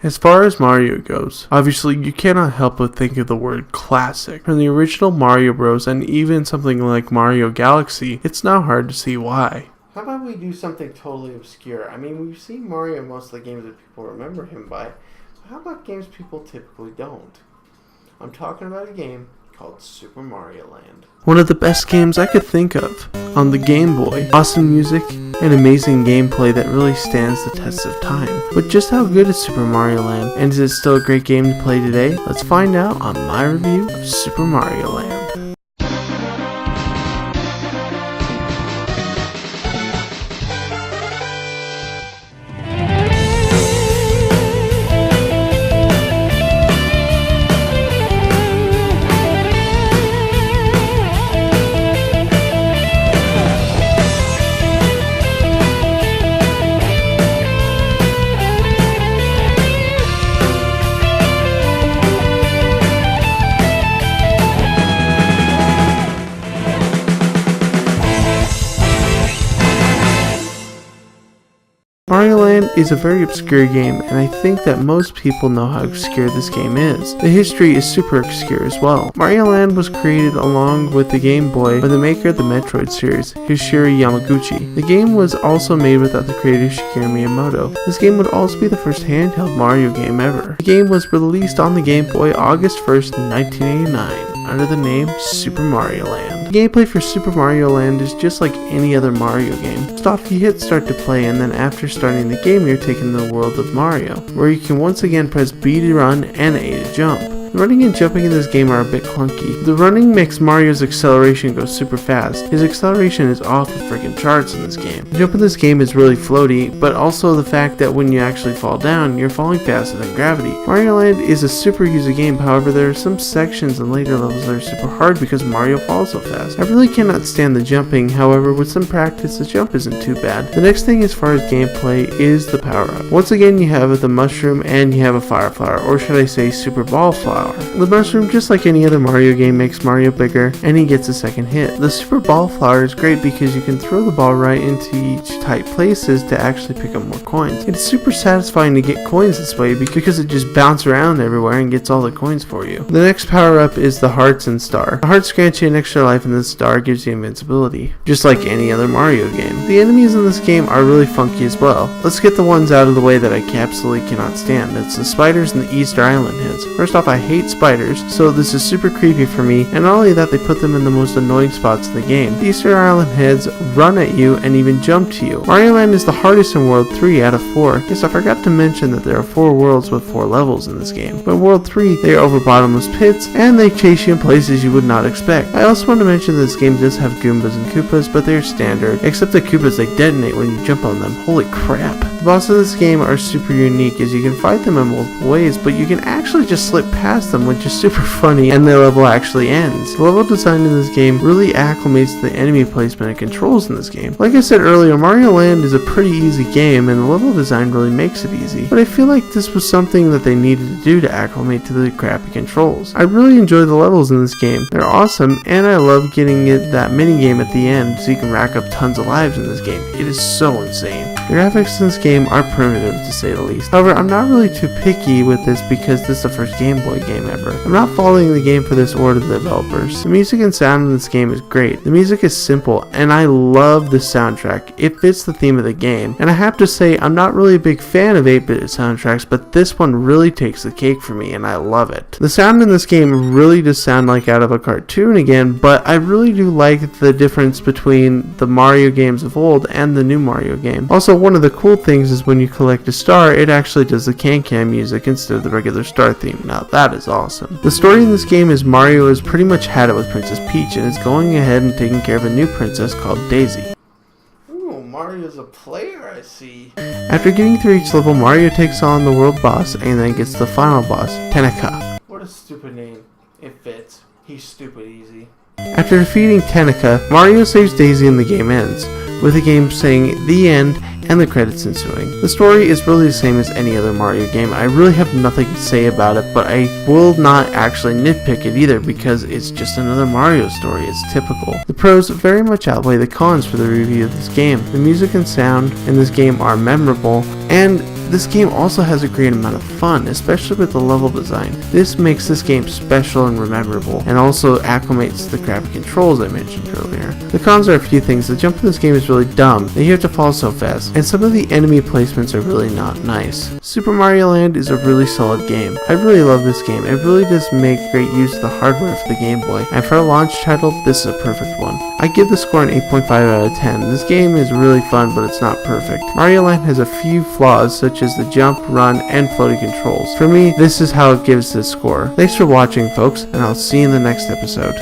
As far as Mario goes, obviously you cannot help but think of the word classic. From the original Mario Bros. And even something like Mario Galaxy, it's not hard to see why. How about we do something totally obscure? I mean, we've seen Mario in most of the games that people remember him by. How about games people typically don't? I'm talking about a game called Super Mario Land. One of the best games I could think of on the Game Boy. Awesome music and amazing gameplay that really stands the test of time. But just how good is Super Mario Land? And is it still a great game to play today? Let's find out on my review of Super Mario Land. Mario Land is a very obscure game, and I think that most people know how obscure this game is. The history is super obscure as well. Mario Land was created along with the Game Boy by the maker of the Metroid series, Yoshiro Yamaguchi. The game was also made without the creator Shigeru Miyamoto. This game would also be the first handheld Mario game ever. The game was released on the Game Boy August 1st, 1989, under the name Super Mario Land. The gameplay for Super Mario Land is just like any other Mario game. First off, you hit start to play, and then after starting the game, you're taken to the world of Mario, where you can once again press B to run and A to jump. Running and jumping in this game are a bit clunky. The running makes Mario's acceleration go super fast. His acceleration is off the freaking charts in this game. The jump in this game is really floaty, but also the fact that when you actually fall down, you're falling faster than gravity. Mario Land is a super easy game, however there are some sections and later levels that are super hard because Mario falls so fast. I really cannot stand the jumping, however with some practice the jump isn't too bad. The next thing as far as gameplay is the power up. Once again you have the mushroom and you have a fire flower, or should I say super ball flower. The mushroom, just like any other Mario game, makes Mario bigger and he gets a second hit. The super ball flower is great because you can throw the ball right into each tight places to actually pick up more coins. It's super satisfying to get coins this way because it just bounces around everywhere and gets all the coins for you. The next power up is the hearts and star. The hearts grant you an extra life and the star gives you invincibility, just like any other Mario game. The enemies in this game are really funky as well. Let's get the ones out of the way that I absolutely cannot stand. It's the spiders and the Easter Island heads. First off, I hate spiders, so this is super creepy for me, and not only that, they put them in the most annoying spots in the game. The Easter Island heads run at you and even jump to you. Mario Land is the hardest in World 3 out of 4. Yes, I forgot to mention that there are 4 worlds with 4 levels in this game, but in World 3 they are over bottomless pits and they chase you in places you would not expect. I also want to mention that this game does have Goombas and Koopas, but they're standard, except the Koopas, they detonate when you jump on them. Holy crap. The bosses of this game are super unique as you can fight them in multiple ways, but you can actually just slip past them, which is super funny, and the level actually ends. The level design in this game really acclimates to the enemy placement and controls in this game. Like I said earlier, Mario Land is a pretty easy game and the level design really makes it easy, but I feel like this was something that they needed to do to acclimate to the crappy controls. I really enjoy the levels in this game. They're awesome, and I love getting that mini game at the end so you can rack up tons of lives in this game. It is so insane. The graphics in this game are primitive to say the least. However, I'm not really too picky with this because this is the first Game Boy game ever. I'm not following the game for this or the developers. The music and sound in this game is great. The music is simple and I love the soundtrack. It fits the theme of the game. And I have to say, I'm not really a big fan of 8-bit soundtracks, but this one really takes the cake for me and I love it. The sound in this game really does sound like out of a cartoon again, but I really do like the difference between the Mario games of old and the new Mario game. Also, one of the cool things is when you collect a star, it actually does the Can-Can music instead of the regular star theme. Now that is awesome. The story in this game is Mario has pretty much had it with Princess Peach and is going ahead and taking care of a new princess called Daisy. Ooh, Mario's a player, I see. After getting through each level, Mario takes on the world boss and then gets the final boss, Tenica. What a stupid name. It fits. He's stupid easy. After defeating Tenica, Mario saves Daisy and the game ends, with the game saying the end and the credits ensuing. The story is really the same as any other Mario game. I really have nothing to say about it, but I will not actually nitpick it either because it's just another Mario story. It's typical. The pros very much outweigh the cons for the review of this game. The music and sound in this game are memorable, and This game also has a great amount of fun, especially with the level design. This makes this game special and memorable, and also acclimates to the graphic controls I mentioned earlier. The cons are a few things. The jump in this game is really dumb, and you have to fall so fast, and some of the enemy placements are really not nice. Super Mario Land is a really solid game. I really love this game. It really does make great use of the hardware for the Game Boy, and for a launch title, this is a perfect one. I give the score an 8.5 out of 10. This game is really fun, but it's not perfect. Mario Land has a few flaws, such as the jump, run, and floating controls. For me, this is how it gives this score. Thanks for watching, folks, and I'll see you in the next episode.